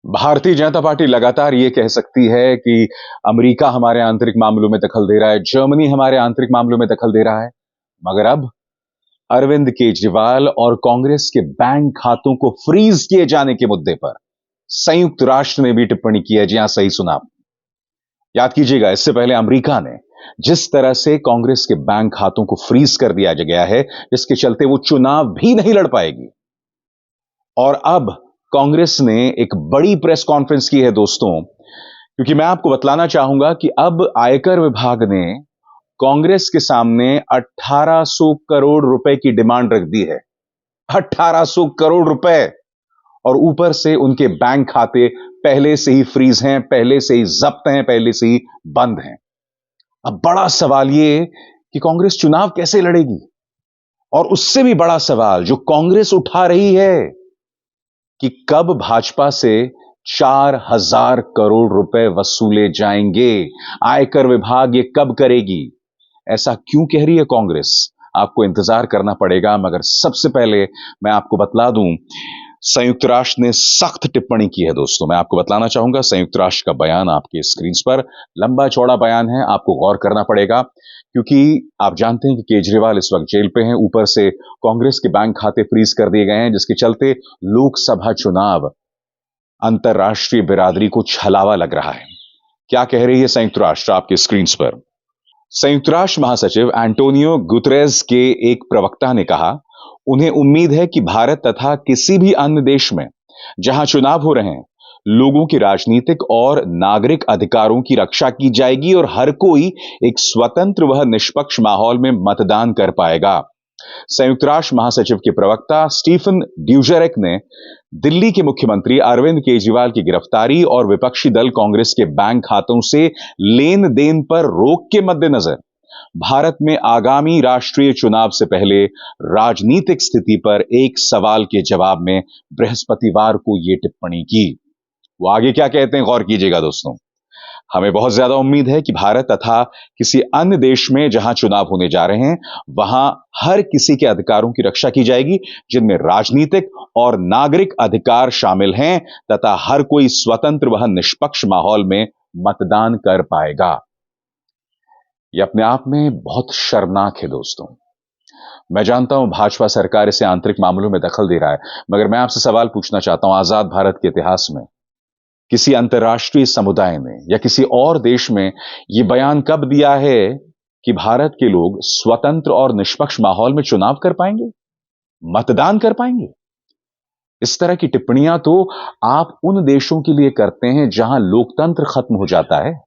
Bharatiya Janata party लगातार ये कह सकती है कि अमेरिका हमारे आंतरिक मामलों में दखल दे रहा है, जर्मनी हमारे आंतरिक मामलों में दखल दे रहा है। मगर अब अरविंद केजरीवाल और कांग्रेस के बैंक खातों को फ्रीज किए जाने के मुद्दे पर संयुक्त राष्ट्र ने भी टिप्पणी की है। जी हां, सही सुना। याद कीजिएगा, इससे पहले अमेरिका ने जिस तरह से कांग्रेस के बैंक खातों को फ्रीज कर दिया गया है, जिसके चलते वो चुनाव भी नहीं लड़ पाएगी। और अब कांग्रेस ने एक बड़ी प्रेस कॉन्फ्रेंस की है दोस्तों, क्योंकि मैं आपको बतलाना चाहूंगा कि अब आयकर विभाग ने कांग्रेस के सामने 1800 करोड़ रुपए की डिमांड रख दी है। 1800 करोड़ रुपए, और ऊपर से उनके बैंक खाते पहले से ही फ्रीज हैं, पहले से ही जब्त हैं, पहले से ही बंद हैं। अब बड़ा सवाल यह कि कांग्रेस चुनाव कैसे लड़ेगी, और उससे भी बड़ा सवाल जो कांग्रेस उठा रही है कि कब भाजपा से 4000 करोड़ रुपए वसूले जाएंगे। आयकर विभाग ये कब करेगी? ऐसा क्यों कह रही है कांग्रेस? आपको इंतजार करना पड़ेगा। मगर सबसे पहले मैं आपको बतला दूं, संयुक्त राष्ट्र ने सख्त टिप्पणी की है दोस्तों। मैं आपको बतलाना चाहूंगा, संयुक्त राष्ट्र का बयान आपके स्क्रीन पर, लंबा चौड़ा बयान है, आपको गौर करना पड़ेगा, क्योंकि आप जानते हैं कि केजरीवाल इस वक्त जेल पे हैं, ऊपर से कांग्रेस के बैंक खाते फ्रीज कर दिए गए हैं, जिसके चलते लोकसभा चुनाव अंतरराष्ट्रीय बिरादरी को छलावा लग रहा है। क्या कह रही है संयुक्त राष्ट्र? आपके स्क्रीन पर संयुक्त राष्ट्र महासचिव एंटोनियो गुतरेस के एक प्रवक्ता ने कहा, उन्हें उम्मीद है कि भारत तथा किसी भी अन्य देश में जहां चुनाव हो रहे हैं, लोगों के राजनीतिक और नागरिक अधिकारों की रक्षा की जाएगी और हर कोई एक स्वतंत्र व निष्पक्ष माहौल में मतदान कर पाएगा। संयुक्त राष्ट्र महासचिव के प्रवक्ता स्टीफन ड्यूजरेक ने दिल्ली के मुख्यमंत्री अरविंद केजरीवाल की गिरफ्तारी और विपक्षी दल कांग्रेस के बैंक खातों से लेन देन पर रोक के मद्देनजर भारत में आगामी राष्ट्रीय चुनाव से पहले राजनीतिक स्थिति पर एक सवाल के जवाब में बृहस्पतिवार को यह टिप्पणी की। वो आगे क्या कहते हैं, गौर कीजिएगा दोस्तों। हमें बहुत ज्यादा उम्मीद है कि भारत तथा किसी अन्य देश में जहां चुनाव होने जा रहे हैं, वहां हर किसी के अधिकारों की रक्षा की जाएगी, जिनमें राजनीतिक और नागरिक अधिकार शामिल हैं, तथा हर कोई स्वतंत्र व निष्पक्ष माहौल में मतदान कर पाएगा। यह अपने आप में बहुत शर्मनाक है दोस्तों। मैं जानता हूं भाजपा सरकार इसे आंतरिक मामलों में दखल दे रहा है, मगर मैं आपसे सवाल पूछना चाहता हूं, आजाद भारत के इतिहास में किसी अंतर्राष्ट्रीय समुदाय ने या किसी और देश में यह बयान कब दिया है कि भारत के लोग स्वतंत्र और निष्पक्ष माहौल में चुनाव कर पाएंगे, मतदान कर पाएंगे? इस तरह की टिप्पणियां तो आप उन देशों के लिए करते हैं जहां लोकतंत्र खत्म हो जाता है।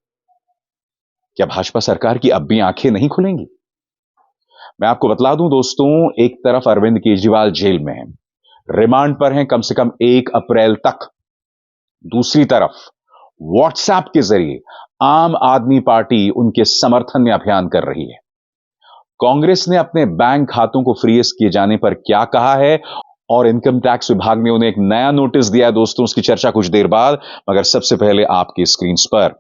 क्या भाजपा सरकार की अब भी आंखें नहीं खुलेंगी? मैं आपको बतला दूं दोस्तों, एक तरफ अरविंद केजरीवाल जेल में हैं, रिमांड पर हैं कम से कम 1 अप्रैल तक। दूसरी तरफ व्हाट्सएप के जरिए आम आदमी पार्टी उनके समर्थन में अभियान कर रही है। कांग्रेस ने अपने बैंक खातों को फ्रीज किए जाने पर क्या कहा है, और इनकम टैक्स विभाग ने उन्हें एक नया नोटिस दिया दोस्तों, उसकी चर्चा कुछ देर बाद। मगर सबसे पहले आपके स्क्रीन पर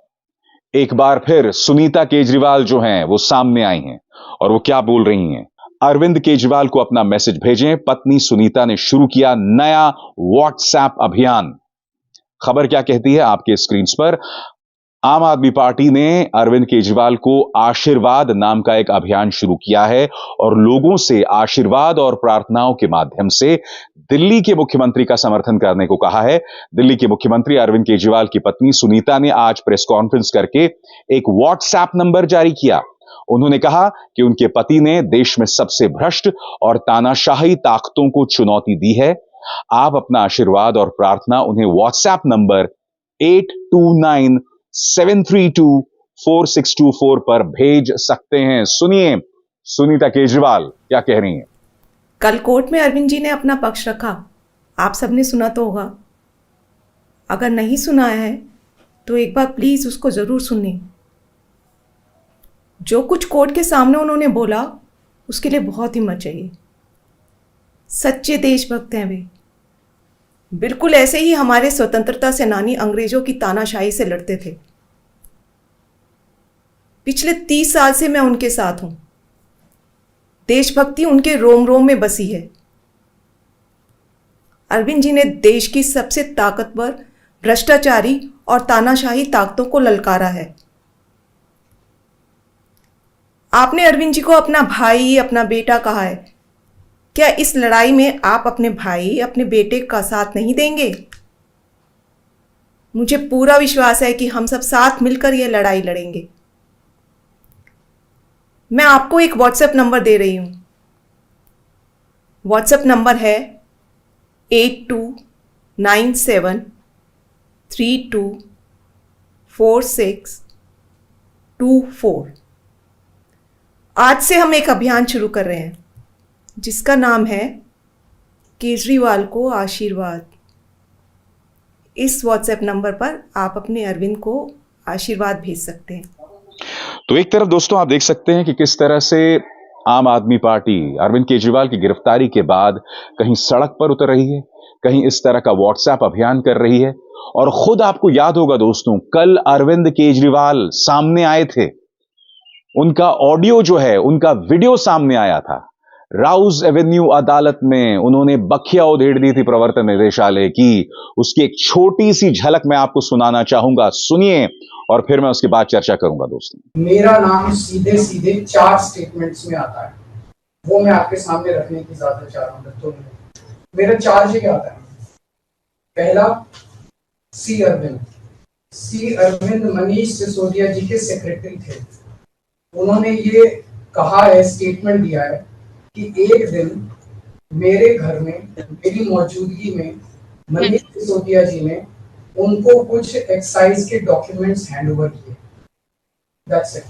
एक बार फिर सुनीता केजरीवाल जो हैं वो सामने आई हैं, और वो क्या बोल रही हैं। अरविंद केजरीवाल को अपना मैसेज भेजें, पत्नी सुनीता ने शुरू किया नया व्हाट्सएप अभियान। खबर क्या कहती है आपके स्क्रीन पर। आम आदमी पार्टी ने अरविंद केजरीवाल को आशीर्वाद नाम का एक अभियान शुरू किया है, और लोगों से आशीर्वाद और प्रार्थनाओं के माध्यम से दिल्ली के मुख्यमंत्री का समर्थन करने को कहा है। दिल्ली के मुख्यमंत्री अरविंद केजरीवाल की पत्नी सुनीता ने आज प्रेस कॉन्फ्रेंस करके एक व्हाट्सएप नंबर जारी किया। उन्होंने कहा कि उनके पति ने देश में सबसे भ्रष्ट और तानाशाही ताकतों को चुनौती दी है। आप अपना आशीर्वाद और प्रार्थना उन्हें व्हाट्सएप नंबर 8297324624 पर भेज सकते हैं। सुनिए सुनीता केजरीवाल क्या कह रही हैं। कल कोर्ट में अरविंद जी ने अपना पक्ष रखा, आप सबने सुना तो होगा। अगर नहीं सुना है तो एक बार प्लीज उसको जरूर सुनिए। जो कुछ कोर्ट के सामने उन्होंने बोला, उसके लिए बहुत हिम्मत चाहिए। सच्चे देशभक्त हैं वे। बिल्कुल ऐसे ही हमारे स्वतंत्रता सेनानी अंग्रेजों की तानाशाही से लड़ते थे। पिछले 30 साल से मैं उनके साथ हूं। देशभक्ति उनके रोम रोम में बसी है। अरविंद जी ने देश की सबसे ताकतवर भ्रष्टाचारी और तानाशाही ताकतों को ललकारा है। आपने अरविंद जी को अपना भाई, अपना बेटा कहा है। क्या इस लड़ाई में आप अपने भाई, अपने बेटे का साथ नहीं देंगे? मुझे पूरा विश्वास है कि हम सब साथ मिलकर यह लड़ाई लड़ेंगे। मैं आपको एक व्हाट्सएप नंबर दे रही हूं। व्हाट्सएप नंबर है 8297324624। आज से हम एक अभियान शुरू कर रहे हैं जिसका नाम है केजरीवाल को आशीर्वाद। इस व्हाट्सएप नंबर पर आप अपने अरविंद को आशीर्वाद भेज सकते हैं। तो एक तरफ दोस्तों आप देख सकते हैं कि किस तरह से आम आदमी पार्टी अरविंद केजरीवाल की गिरफ्तारी के बाद कहीं सड़क पर उतर रही है, कहीं इस तरह का व्हाट्सएप अभियान कर रही है। और खुद आपको याद होगा दोस्तों, कल अरविंद केजरीवाल सामने आए थे, उनका ऑडियो जो है, उनका वीडियो सामने आया था। राउज एवेन्यू अदालत में उन्होंने बखिया उधेड़ दी थी प्रवर्तन निदेशालय की। उसकी एक छोटी सी झलक मैं आपको सुनाना चाहूंगा, सुनिए और फिर मैं उसके बाद चर्चा करूंगा दोस्तों। मेरा नाम सीधे सीधे 4 स्टेटमेंट्स में आता है, वो मैं आपके सामने रखने की ज्यादा चाह रहा हूँ। तो मेरा चार्ज क्या आता है? पहला, सी अरविंद मनीष सिसोदिया जी के सेक्रेटरी थे। उन्होंने ये कहा है, स्टेटमेंट दिया है कि एक दिन मेरे घर में, मेरी मौजूदगी में मनीष सिसोदिया जी ने उनको कुछ एक्साइज के डॉक्यूमेंट्स हैंड ओवर किए। That's it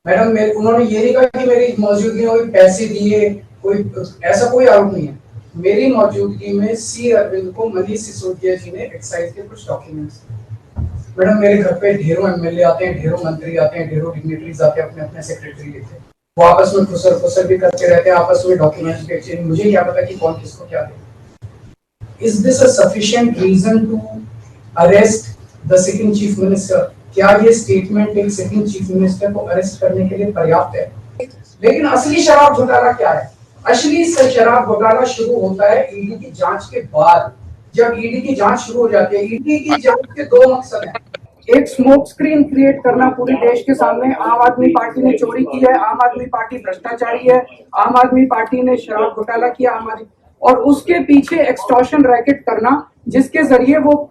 madam. उन्होंने ये नहीं कहा कि मेरी मौजूदगी में पैसे दिए, कोई ऐसा कोई आरोप नहीं है। मेरी मौजूदगी में सी अरविंद को मनीष सिसोदिया जी ने एक्साइज के कुछ डॉक्यूमेंट्स दिए। मैडम, मेरे घर पे ढेरों एमएलए आते हैं, ढेरों मंत्री आते हैं, ढेरों डिग्निटरीज आते हैं, अपने अपने सेक्रेटरी लेते हैं। वो आपस में खुसर भी करते रहते हैं, आपस में डॉक्यूमेंट्स भी एक्सचेंज। मुझे क्या पता कि कौन किसको क्या दे। Is this a sufficient reason to arrest the second chief minister? क्या ये स्टेटमेंट एक सेकंड चीफ मिनिस्टर को अरेस्ट करने के लिए पर्याप्त है? लेकिन असली शराब घोटाला क्या है? असली शराब घोटाला शुरू होता है ईडी की जांच के बाद। जब ईडी की जांच शुरू हो जाती है, ईडी की जांच के 2 मकसद हैं। एक स्मोक स्क्रीन क्रिएट करना पूरे देश के सामने, आम आदमी पार्टी ने चोरी की है, आम आदमी पार्टी भ्रष्टाचारी है, आम आदमी पार्टी ने शराब घोटाला किया, और उसके पीछे एक्सटॉर्शन रैकेट करना जिसके जरिए वो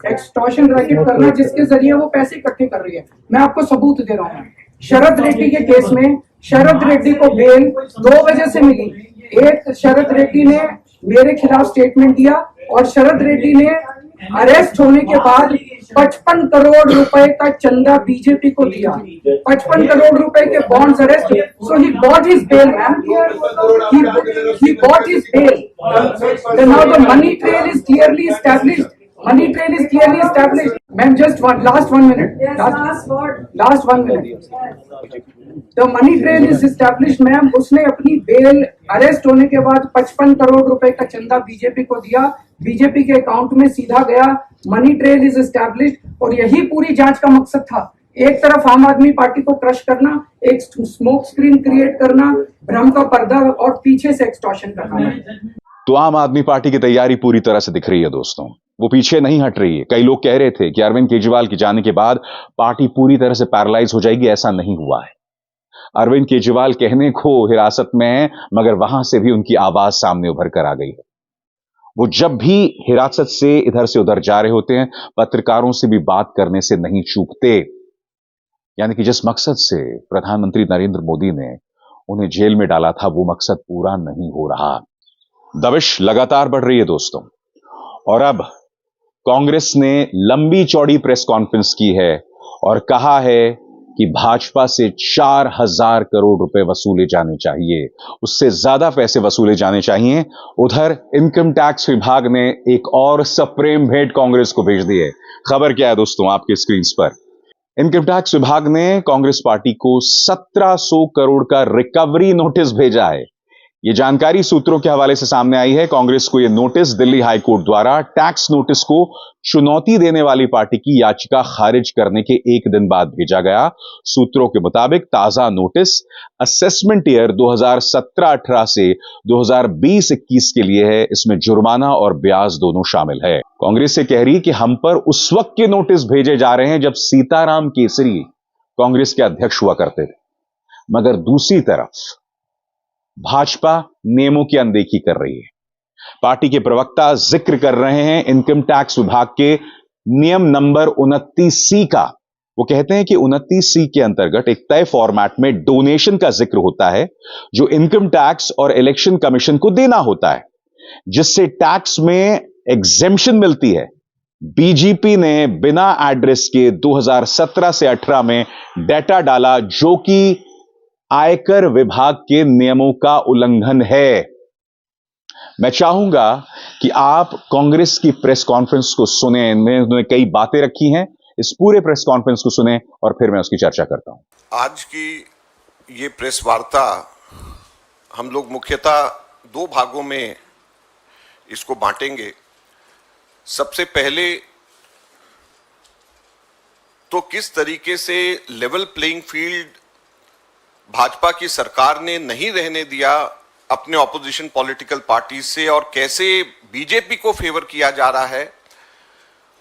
एक्सटॉर्शन रैकेट करना जिसके जरिए वो पैसे इकट्ठे कर रही है। मैं आपको सबूत दे रहा हूँ। शरद रेड्डी के केस में शरद रेड्डी को बेल 2 वजह से मिली। एक, शरद रेड्डी ने मेरे खिलाफ स्टेटमेंट दिया और शरद रेड्डी ने अरेस्ट होने के बाद 55 करोड़ रुपए का चंदा बीजेपी को दिया। 55 करोड़ रुपए के bonds arrest. So he bought his bail ma'am, he bought his bail. Then now the money trail is clearly established. Ma'am, just last 1 minute. Last 1 minute. The money trail is established, ma'am. उसने अपनी bell arrest होने के बाद 55 करोड़ रुपए का चंदा BJP को दिया, बीजेपी के अकाउंट में सीधा गया। मनी ट्रेल इज एस्टैब्लिश्ड और यही पूरी जांच का मकसद था। एक तरफ आम आदमी पार्टी को क्रश करना, एक स्मोक स्क्रीन क्रिएट करना, भ्रम का पर्दा, और पीछे से एक्सटॉर्शन करना। तो आम आदमी पार्टी की तैयारी पूरी तरह से दिख रही है दोस्तों, वो पीछे नहीं हट रही है। कई लोग कह रहे थे कि अरविंद केजरीवाल के जाने के बाद पार्टी पूरी तरह से पैरालाइज हो जाएगी, ऐसा नहीं हुआ है। अरविंद केजरीवाल कहने को हिरासत में है, मगर वहां से भी उनकी आवाज सामने उभर कर आ गई है। वो जब भी हिरासत से इधर से उधर जा रहे होते हैं, पत्रकारों से भी बात करने से नहीं चूकते। यानी कि जिस मकसद से प्रधानमंत्री नरेंद्र मोदी ने उन्हें जेल में डाला था, वो मकसद पूरा नहीं हो रहा। दबिश लगातार बढ़ रही है दोस्तों। और अब कांग्रेस ने लंबी चौड़ी प्रेस कॉन्फ्रेंस की है और कहा है कि भाजपा से 4000 करोड़ रुपए वसूले जाने चाहिए, उससे ज्यादा पैसे वसूले जाने चाहिए। उधर इनकम टैक्स विभाग ने एक और सप्रेम भेंट कांग्रेस को भेज दी है। खबर क्या है दोस्तों, आपके स्क्रीन पर। इनकम टैक्स विभाग ने कांग्रेस पार्टी को 1700 करोड़ का रिकवरी नोटिस भेजा है। ये जानकारी सूत्रों के हवाले से सामने आई है। कांग्रेस को यह नोटिस दिल्ली हाई कोर्ट द्वारा टैक्स नोटिस को चुनौती देने वाली पार्टी की याचिका खारिज करने के एक दिन बाद भेजा गया। सूत्रों के मुताबिक ताजा नोटिस असेसमेंट ईयर 2017-18 से 2020-21 के लिए है। इसमें जुर्माना और ब्याज दोनों शामिल है। कांग्रेस से कह रही कि हम पर उस वक्त के नोटिस भेजे जा रहे हैं जब सीताराम केसरी कांग्रेस के अध्यक्ष हुआ करते थे, मगर दूसरी तरफ भाजपा नियमों की अनदेखी कर रही है। पार्टी के प्रवक्ता जिक्र कर रहे हैं इनकम टैक्स विभाग के नियम नंबर 29C का। वो कहते हैं कि 29C के अंतर्गत एक तय फॉर्मेट में डोनेशन का जिक्र होता है जो इनकम टैक्स और इलेक्शन कमीशन को देना होता है, जिससे टैक्स में एग्जेम्पशन मिलती है। बीजेपी ने बिना एड्रेस के 2017 से 18 में डेटा डाला जो कि आयकर विभाग के नियमों का उल्लंघन है। मैं चाहूंगा कि आप कांग्रेस की प्रेस कॉन्फ्रेंस को सुने। उन्होंने कई बातें रखी हैं, इस पूरे प्रेस कॉन्फ्रेंस को सुने और फिर मैं उसकी चर्चा करता हूं। आज की ये प्रेस वार्ता हम लोग मुख्यतः दो भागों में इसको बांटेंगे। सबसे पहले तो किस तरीके से लेवल प्लेइंग फील्ड भाजपा की सरकार ने नहीं रहने दिया अपने ऑपोजिशन पॉलिटिकल पार्टी से, और कैसे बीजेपी को फेवर किया जा रहा है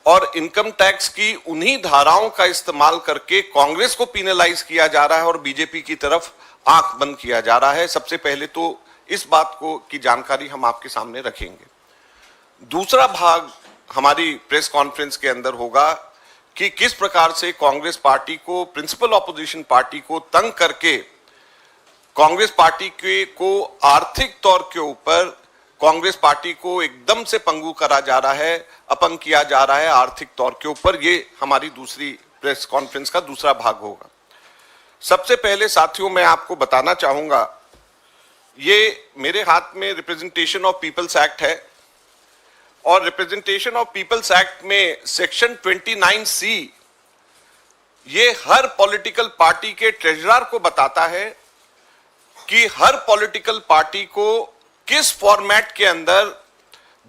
और इनकम टैक्स की उन्हीं धाराओं का इस्तेमाल करके कांग्रेस को पिनलाइज किया जा रहा है और बीजेपी की तरफ आंख बंद किया जा रहा है। सबसे पहले तो इस बात को की जानकारी हम आपके सामने रखेंगे। दूसरा भाग हमारी प्रेस कॉन्फ्रेंस के अंदर होगा कि किस प्रकार से कांग्रेस पार्टी को, प्रिंसिपल ऑपोजिशन पार्टी को तंग करके कांग्रेस पार्टी को आर्थिक तौर के ऊपर कांग्रेस पार्टी को एकदम से पंगु करा जा रहा है, अपंग किया जा रहा है आर्थिक तौर के ऊपर। ये हमारी दूसरी प्रेस कॉन्फ्रेंस का दूसरा भाग होगा। सबसे पहले साथियों मैं आपको बताना चाहूंगा, ये मेरे हाथ में रिप्रेजेंटेशन ऑफ पीपल्स एक्ट है और रिप्रेजेंटेशन ऑफ पीपल्स एक्ट में सेक्शन 29C ये हर पॉलिटिकल पार्टी के ट्रेजरर को बताता है कि हर पॉलिटिकल पार्टी को किस फॉर्मेट के अंदर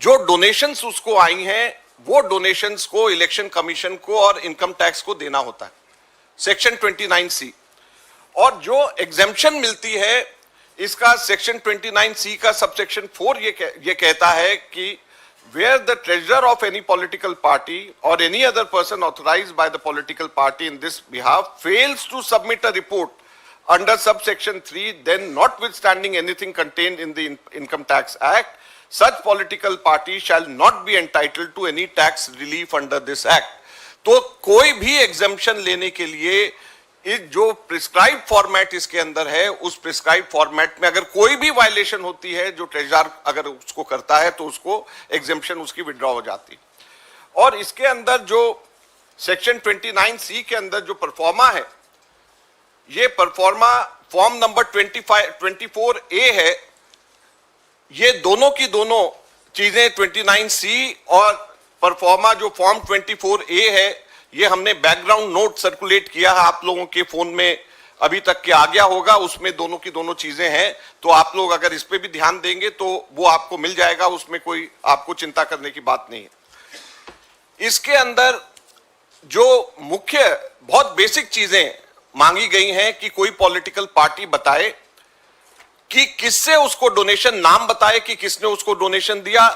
जो डोनेशंस उसको आई हैं वो डोनेशंस को इलेक्शन कमीशन को और इनकम टैक्स को देना होता है, सेक्शन 29C। और जो एग्जेम्पशन मिलती है इसका सेक्शन 29C का सबसेक्शन 4 ये कहता है कि where the treasurer of any political party or any other person authorized by the political party in this behalf fails to submit a report under subsection 3, then notwithstanding anything contained in the Income Tax Act, such political party shall not be entitled to any tax relief under this act. तो कोई भी exemption लेने के लिए इस जो prescribe format इसके अंदर है उस प्रिस्क्राइब फॉर्मेट में अगर कोई भी वायलेशन होती है, जो ट्रेजरर अगर उसको करता है तो उसको एग्जेम्पशन उसकी विड्रॉ हो जाती। और इसके अंदर जो सेक्शन 29C के अंदर जो परफॉर्मा है, ये परफॉर्मा फॉर्म नंबर 24A है। ये दोनों की दोनों चीजें 29C और परफॉर्मा जो फॉर्म 24A है, ये हमने बैकग्राउंड नोट सर्कुलेट किया है, आप लोगों के फोन में अभी तक के आ गया होगा, उसमें दोनों की दोनों चीजें हैं। तो आप लोग अगर इस पे भी ध्यान देंगे तो वो आपको मिल जाएगा, उसमें कोई आपको चिंता करने की बात नहीं है। इसके अंदर जो मुख्य बहुत बेसिक चीजें मांगी गई हैं कि कोई पॉलिटिकल पार्टी बताए कि किससे उसको डोनेशन, नाम बताए कि किसने उसको डोनेशन दिया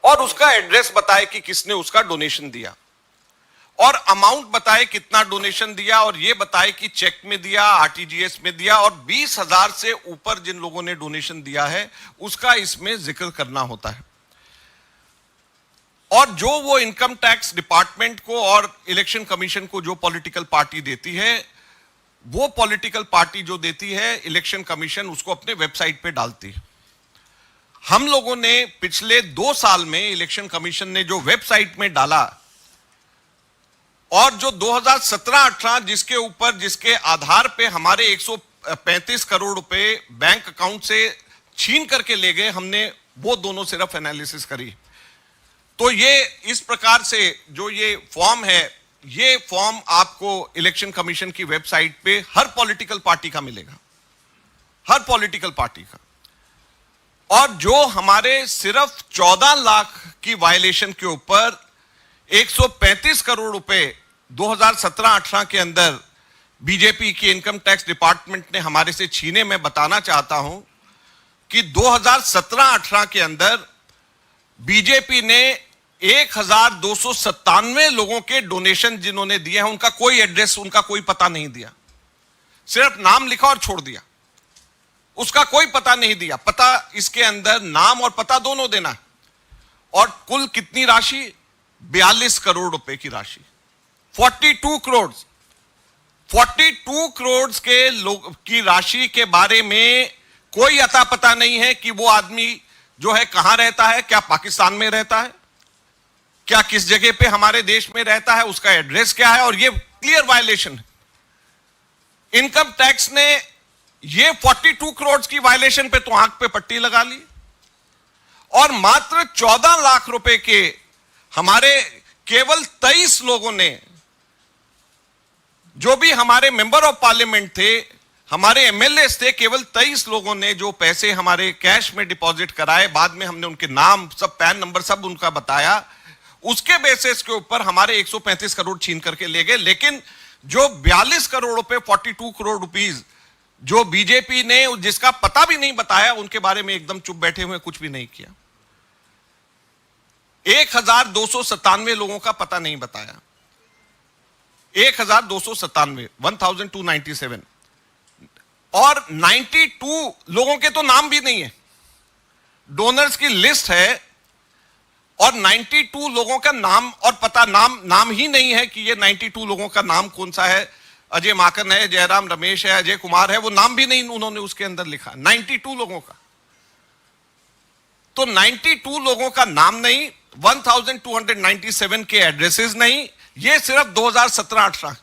और उसका एड्रेस बताए कि किसने उसका डोनेशन दिया, और अमाउंट बताए कितना डोनेशन दिया, और ये बताए कि चेक में दिया, आरटीजीएस में दिया, और 20,000 से ऊपर जिन लोगों ने डोनेशन दिया है उसका इसमें जिक्र करना होता है। और जो वो इनकम टैक्स डिपार्टमेंट को और इलेक्शन कमीशन को जो पॉलिटिकल पार्टी देती है, वो पॉलिटिकल पार्टी जो देती है इलेक्शन कमीशन उसको अपने वेबसाइट पे डालती है। हम लोगों ने पिछले 2 साल में इलेक्शन कमीशन ने जो वेबसाइट में डाला और जो 2017-18 जिसके ऊपर, जिसके आधार पे हमारे 135 करोड़ रुपए बैंक अकाउंट से छीन करके ले गए, हमने वो दोनों सिर्फ एनालिसिस करी। तो ये इस प्रकार से जो ये फॉर्म है, ये फॉर्म आपको इलेक्शन कमीशन की वेबसाइट पे हर पॉलिटिकल पार्टी का मिलेगा, हर पॉलिटिकल पार्टी का। और जो हमारे सिर्फ 14 लाख की वायलेशन के ऊपर 135 करोड़ रुपए 2017-18 के अंदर बीजेपी की इनकम टैक्स डिपार्टमेंट ने हमारे से छीने, मैं बताना चाहता हूं कि 2017-18 के अंदर बीजेपी ने 1297 लोगों के डोनेशन जिन्होंने दिए हैं, उनका कोई एड्रेस, उनका कोई पता नहीं दिया, सिर्फ नाम लिखा और छोड़ दिया, उसका कोई पता नहीं दिया। पता इसके अंदर नाम और पता दोनों देना है। और कुल कितनी राशि? 42 करोड़ रुपए की राशि, 42 करोड़ के लोग की राशि के बारे में कोई अता पता नहीं है कि वो आदमी जो है कहां रहता है, क्या पाकिस्तान में रहता है, क्या किस जगह पे हमारे देश में रहता है, उसका एड्रेस क्या है। और ये क्लियर वायलेशन है। इनकम टैक्स ने ये 42 करोड़ की वायलेशन पे तो आंख पे पट्टी लगा ली, और मात्र 14 लाख रुपए के हमारे केवल 23 लोगों ने, जो भी हमारे मेंबर ऑफ पार्लियामेंट थे, हमारे एमएलए थे, केवल 23 लोगों ने जो पैसे हमारे कैश में डिपॉजिट कराए, बाद में हमने उनके नाम सब, पैन नंबर सब उनका बताया, उसके बेसिस के ऊपर हमारे 135 करोड़ छीन करके ले गए। लेकिन जो 42 करोड़ रुपए, 42 करोड़ रुपीस जो बीजेपी ने, जिसका पता भी नहीं बताया, उनके बारे में एकदम चुप बैठे हुए, कुछ भी नहीं किया। 1297 लोगों का पता नहीं बताया, 1297 और 92 लोगों के तो नाम भी नहीं है। डोनर्स की लिस्ट है और 92 लोगों का नाम और पता, नाम ही नहीं है कि ये 92 लोगों का नाम कौन सा है। अजय माकन है, जयराम रमेश है, अजय कुमार है, वो नाम भी नहीं उन्होंने उसके अंदर लिखा। 92 लोगों का, तो 92 लोगों का नाम नहीं, 1297 के एड्रेसेस नहीं, ये सिर्फ 2017-18।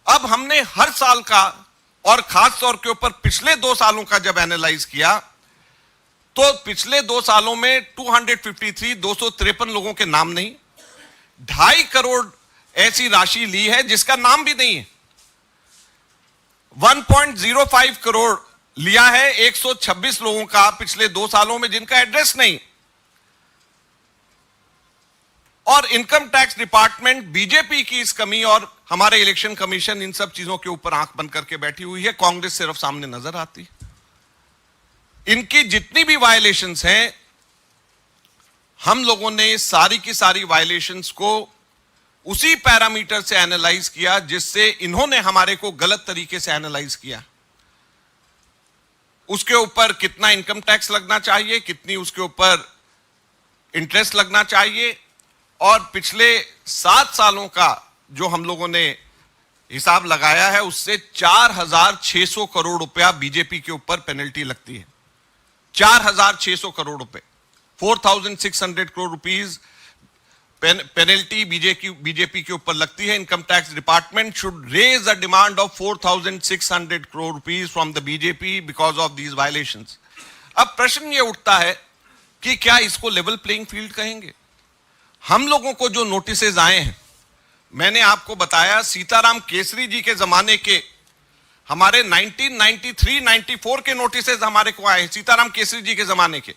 अब हमने हर साल का और खास तौर के ऊपर पिछले 2 सालों का जब एनालाइज किया, तो पिछले 2 सालों में 253 लोगों के नाम नहीं, 2.5 करोड़ ऐसी राशि ली है जिसका नाम भी नहीं है। 1.05 करोड़ लिया है 126 लोगों का पिछले 2 सालों में, जिनका एड्रेस नहीं। और इनकम टैक्स डिपार्टमेंट बीजेपी की इस कमी और हमारे इलेक्शन कमीशन इन सब चीजों के ऊपर आंख बंद करके बैठी हुई है। कांग्रेस सिर्फ सामने नजर आती है। इनकी जितनी भी वायलेशंस हैं, हम लोगों ने सारी की सारी वायलेशंस को उसी पैरामीटर से एनालाइज किया जिससे इन्होंने हमारे को गलत तरीके से एनालाइज किया। उसके ऊपर कितना इनकम टैक्स लगना चाहिए, कितनी उसके ऊपर इंटरेस्ट लगना चाहिए, और पिछले 7 सालों का जो हम लोगों ने हिसाब लगाया है, उससे 4,600 करोड़ रुपया बीजेपी के ऊपर पेनल्टी लगती है। 4,600 करोड़ रुपए, 4,600 करोड़ रुपीज पेनल्टी बीजेपी के ऊपर लगती है। Income tax department should raise a demand of 4,600 crore rupees from the BJP because of these violations. अब प्रश्न ये उठता है कि क्या इसको लेवल प्लेइंग फील्ड कहेंगे? हम लोगों को जो नोटिसेज आए हैं, मैंने आपको बताया सीताराम केसरी जी के जमाने के हमारे 1993-94 के नोटिसेज हमारे को आए, सीताराम केसरी जी के जमाने के।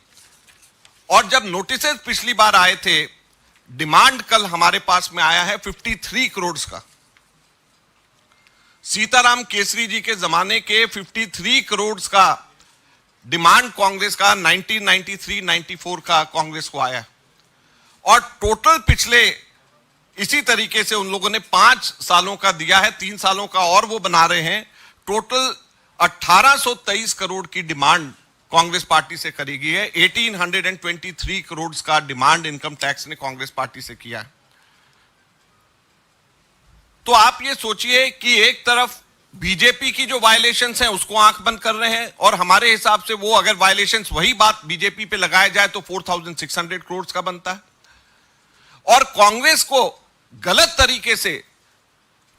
और जब नोटिसेज पिछली बार आए थे, डिमांड कल हमारे पास में आया है 53 करोड़ का। सीताराम केसरी जी के जमाने के 53 करोड़ का डिमांड कांग्रेस का 1993-94 का कांग्रेस को आया। और टोटल पिछले इसी तरीके से उन लोगों ने 5 सालों का दिया है, 3 सालों का और वो बना रहे हैं। टोटल 1823 करोड़ की डिमांड कांग्रेस पार्टी से करी गई है। 1823 करोड़ का डिमांड इनकम टैक्स ने कांग्रेस पार्टी से किया है। तो आप ये सोचिए कि एक तरफ बीजेपी की जो वायलेशंस हैं उसको आंख बंद कर रहे हैं, और हमारे हिसाब से वो अगर वायलेशंस वही बात बीजेपी पे लगाया जाए तो 4,600 करोड़ का बनता है। और कांग्रेस को गलत तरीके से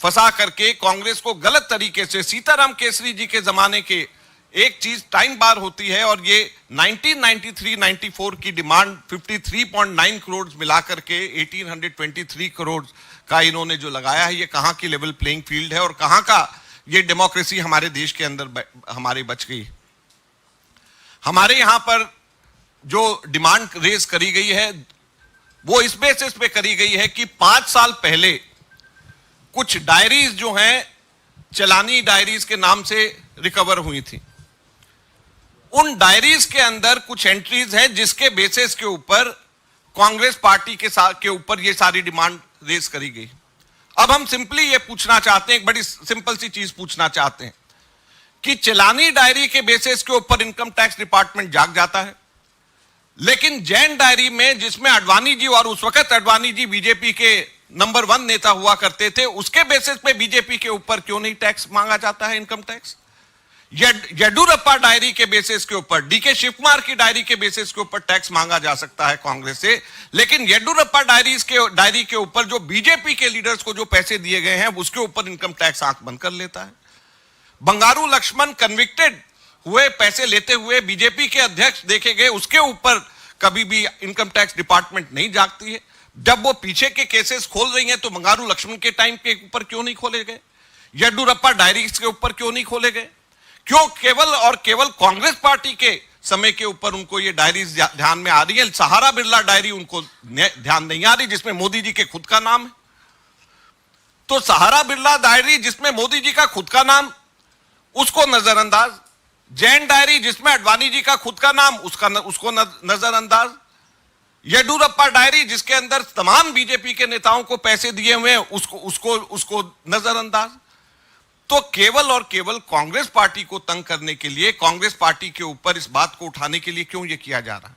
फंसा करके, कांग्रेस को गलत तरीके से सीताराम केसरी जी के जमाने के एक चीज टाइम बार होती है, और ये 1993-94 की डिमांड 53.9 करोड़ मिलाकर के 1823 करोड़ का इन्होंने जो लगाया है, ये कहां की लेवल प्लेइंग फील्ड है और कहां का ये डेमोक्रेसी हमारे देश के अंदर हमारी बच गई। हमारे यहां पर जो डिमांड रेज करी गई है वो इस बेसिस पे करी गई है कि 5 साल पहले कुछ डायरीज जो हैं चलानी डायरीज के नाम से रिकवर हुई थी। उन डायरीज के अंदर कुछ एंट्रीज हैं जिसके बेसिस के ऊपर कांग्रेस पार्टी के ऊपर ये सारी डिमांड रेज करी गई। अब हम सिंपली ये पूछना चाहते हैं, एक बड़ी सिंपल सी चीज पूछना चाहते हैं कि चलानी डायरी के बेसिस के ऊपर इनकम टैक्स डिपार्टमेंट जाग जाता है, लेकिन जैन डायरी में जिसमें अडवाणी जी, और उस वक्त अडवाणी जी बीजेपी के नंबर 1 नेता हुआ करते थे, उसके बेसिस पे बीजेपी के ऊपर क्यों नहीं टैक्स मांगा जाता है, इनकम टैक्स? येडुरप्पा डायरी के बेसिस के ऊपर, डीके शिव कुमार की डायरी के बेसिस के ऊपर टैक्स मांगा जा सकता है कांग्रेस से, लेकिन येडुरप्पा डायरी के ऊपर जो बीजेपी के लीडर्स को जो पैसे दिए गए हैं उसके ऊपर इनकम टैक्स आंख बंद कर लेता है। बंगारू लक्ष्मण कन्विक्टेड हुए, पैसे लेते हुए बीजेपी के अध्यक्ष देखे गए, उसके ऊपर कभी भी इनकम टैक्स डिपार्टमेंट नहीं जागती है। जब वो पीछे के केसेस खोल रही हैं तो बंगारू लक्ष्मण के टाइम के ऊपर क्यों नहीं खोले गए? येडुरप्पा डायरीज के ऊपर क्यों नहीं खोले गए? क्यों केवल और केवल कांग्रेस पार्टी के समय के ऊपर उनको ये डायरीज ध्यान में आ रही है? सहारा बिरला डायरी उनको ध्यान नहीं आ रही जिसमें मोदी जी के खुद का नाम है। तो सहारा बिरला डायरी जिसमें मोदी जी का खुद का नाम, उसको नजरअंदाज। जैन डायरी जिसमें अडवाणी जी का खुद का नाम, उसको नजरअंदाज। येडुरप्पा डायरी जिसके अंदर तमाम बीजेपी के नेताओं को पैसे दिए हुए हैं, उसको नजरअंदाज। तो केवल और केवल कांग्रेस पार्टी को तंग करने के लिए, कांग्रेस पार्टी के ऊपर इस बात को उठाने के लिए क्यों यह किया जा रहा है?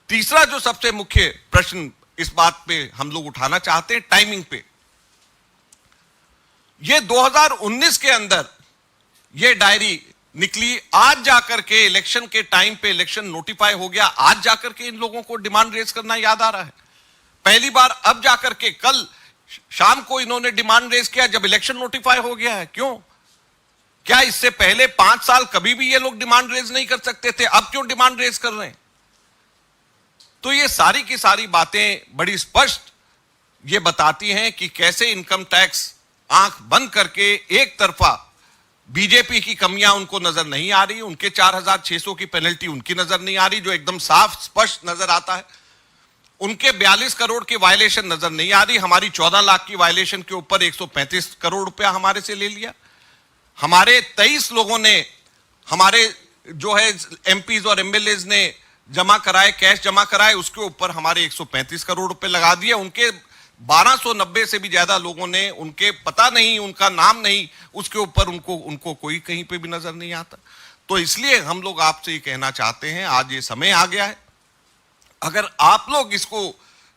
तीसरा जो सबसे मुख्य प्रश्न इस बात पे हम लोग उठाना चाहते हैं, टाइमिंग पे। ये 2019 के अंदर ये डायरी निकली, आज जाकर के इलेक्शन के टाइम पे इलेक्शन नोटिफाई हो गया, आज जाकर के इन लोगों को डिमांड रेज करना याद आ रहा है। पहली बार अब जाकर के कल शाम को इन्होंने डिमांड रेज किया जब इलेक्शन नोटिफाई हो गया है। क्यों? क्या इससे पहले 5 साल कभी भी ये लोग डिमांड रेज नहीं कर सकते थे? अब क्यों डिमांड रेज कर रहे हैं? तो ये सारी की सारी बातें बड़ी स्पष्ट ये बताती हैं कि कैसे इनकम टैक्स आंख बंद करके एक तरफा बीजेपी की कमियां उनको नजर नहीं आ रही, उनके 4600 की पेनल्टी उनकी नजर नहीं आ रही जो एकदम साफ स्पष्ट नजर आता है, उनके 42 करोड़ की वायलेशन नजर नहीं आ रही, हमारी 14 लाख की वायलेशन के ऊपर 135 करोड़ रुपया हमारे से ले लिया, हमारे 23 लोगों ने, हमारे जो है एमपीज और एमएलएज ने जमा कराए, कैश जमा कराए, उसके ऊपर हमारे 135 करोड़ रुपए लगा दिए, उनके 1290 से भी ज्यादा लोगों ने, उनके पता नहीं, उनका नाम नहीं, उसके ऊपर उनको कोई कहीं पे भी नजर नहीं आता। तो इसलिए हम लोग आपसे ये कहना चाहते हैं, आज ये समय आ गया है, अगर आप लोग इसको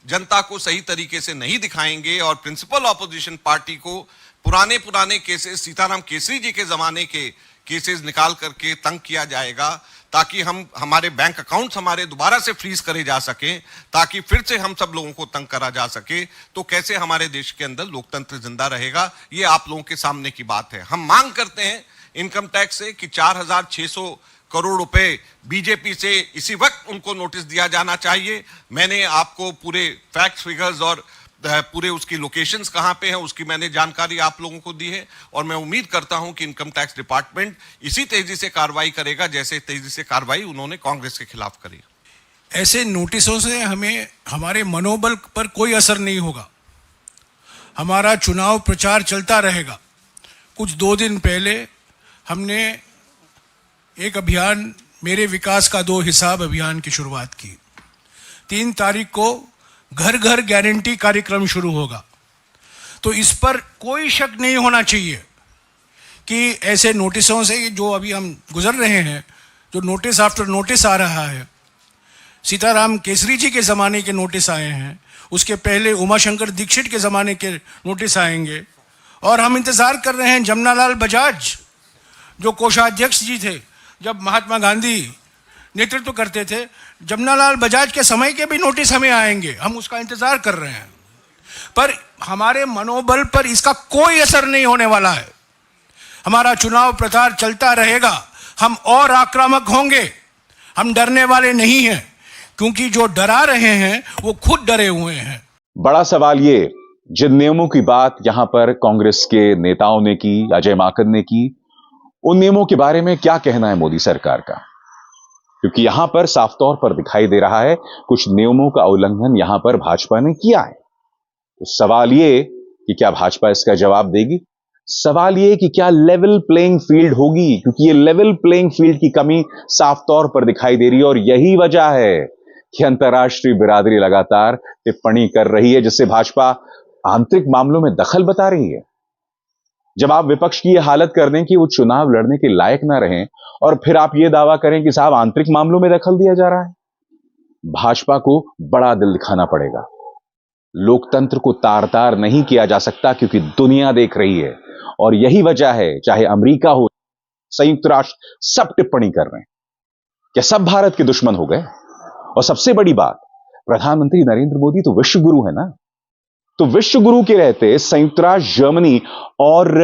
जनता को सही तरीके से नहीं दिखाएंगे और प्रिंसिपल ऑपोजिशन पार्टी को पुराने केसेस, सीताराम केसरी जी के जमाने के केसेस निकाल करके तंग किया जाएगा ताकि हमारे बैंक अकाउंट्स हमारे दोबारा से फ्रीज करे जा सके, ताकि फिर से हम सब लोगों को तंग करा जा सके, तो कैसे हमारे देश के अंदर लोकतंत्र जिंदा रहेगा? ये आप लोगों के सामने की बात है। हम मांग करते हैं इनकम टैक्स से कि 4600 करोड़ रुपए बीजेपी से इसी वक्त उनको नोटिस दिया जाना चाहिए। मैंने आपको पूरे फैक्ट्स, फिगर्स और पूरे उसकी लोकेशंस कहां पे हैं उसकी मैंने जानकारी आप लोगों को दी है, और मैं उम्मीद करता हूं कि इनकम टैक्स डिपार्टमेंट इसी तेजी से कार्रवाई करेगा जैसे तेजी से कार्रवाई उन्होंने कांग्रेस के खिलाफ करी। ऐसे नोटिसों से हमें, हमारे मनोबल पर कोई असर नहीं होगा, हमारा चुनाव प्रचार चलता रहेगा। कुछ 2 दिन पहले हमने एक अभियान, मेरे विकास का 2 हिसाब अभियान की शुरुआत की। 3 तारीख को घर घर गारंटी कार्यक्रम शुरू होगा। तो इस पर कोई शक नहीं होना चाहिए कि ऐसे नोटिसों से जो अभी हम गुजर रहे हैं, जो नोटिस आफ्टर नोटिस आ रहा है, सीताराम केसरी जी के ज़माने के नोटिस आए हैं, उसके पहले उमाशंकर दीक्षित के ज़माने के नोटिस आएंगे, और हम इंतज़ार कर रहे हैं जमनालाल बजाज जो कोषाध्यक्ष जी थे जब महात्मा गांधी नेतृत्व करते थे, जमनालाल बजाज के समय के भी नोटिस हमें आएंगे, हम उसका इंतजार कर रहे हैं। पर हमारे मनोबल पर इसका कोई असर नहीं होने वाला है। हमारा चुनाव प्रचार चलता रहेगा, हम और आक्रामक होंगे, हम डरने वाले नहीं हैं, क्योंकि जो डरा रहे हैं वो खुद डरे हुए हैं। बड़ा सवाल ये, जिन नियमों की बात यहां पर कांग्रेस के नेताओं ने की, अजय माकन ने की, उन नियमों के बारे में क्या कहना है मोदी सरकार का? क्योंकि यहां पर साफ तौर पर दिखाई दे रहा है कुछ नियमों का उल्लंघन यहां पर भाजपा ने किया है। तो सवाल यह कि क्या भाजपा इसका जवाब देगी? सवाल यह कि क्या लेवल प्लेइंग फील्ड होगी, क्योंकि ये लेवल प्लेइंग फील्ड की कमी साफ तौर पर दिखाई दे रही है और यही वजह है कि अंतर्राष्ट्रीय बिरादरी लगातार टिप्पणी कर रही है, जिससे भाजपा आंतरिक मामलों में दखल बता रही है। जब आप विपक्ष की यह हालत कर दें कि वो चुनाव लड़ने के लायक ना रहें और फिर आप यह दावा करें कि साहब आंतरिक मामलों में दखल दिया जा रहा है, भाजपा को बड़ा दिल दिखाना पड़ेगा। लोकतंत्र को तार तार नहीं किया जा सकता, क्योंकि दुनिया देख रही है और यही वजह है, चाहे अमेरिका हो, संयुक्त राष्ट्र, सब टिप्पणी कर रहे हैं। क्या सब भारत के दुश्मन हो गए? और सबसे बड़ी बात, प्रधानमंत्री नरेंद्र मोदी तो विश्व गुरु है ना। तो विश्व गुरु के रहते संयुक्त राष्ट्र, जर्मनी और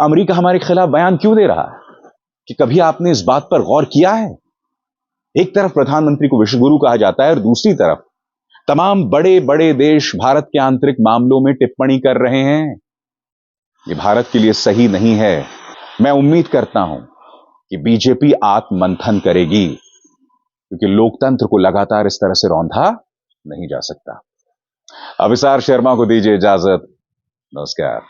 अमेरिका हमारे खिलाफ बयान क्यों दे रहा है? कि कभी आपने इस बात पर गौर किया है? एक तरफ प्रधानमंत्री को विश्व गुरु कहा जाता है और दूसरी तरफ तमाम बड़े बड़े देश भारत के आंतरिक मामलों में टिप्पणी कर रहे हैं। ये भारत के लिए सही नहीं है। मैं उम्मीद करता हूं कि बीजेपी आत्ममंथन करेगी, क्योंकि लोकतंत्र को लगातार इस तरह से रौंदा नहीं जा सकता। अभिसार शर्मा को दीजिए इजाजत। नमस्कार।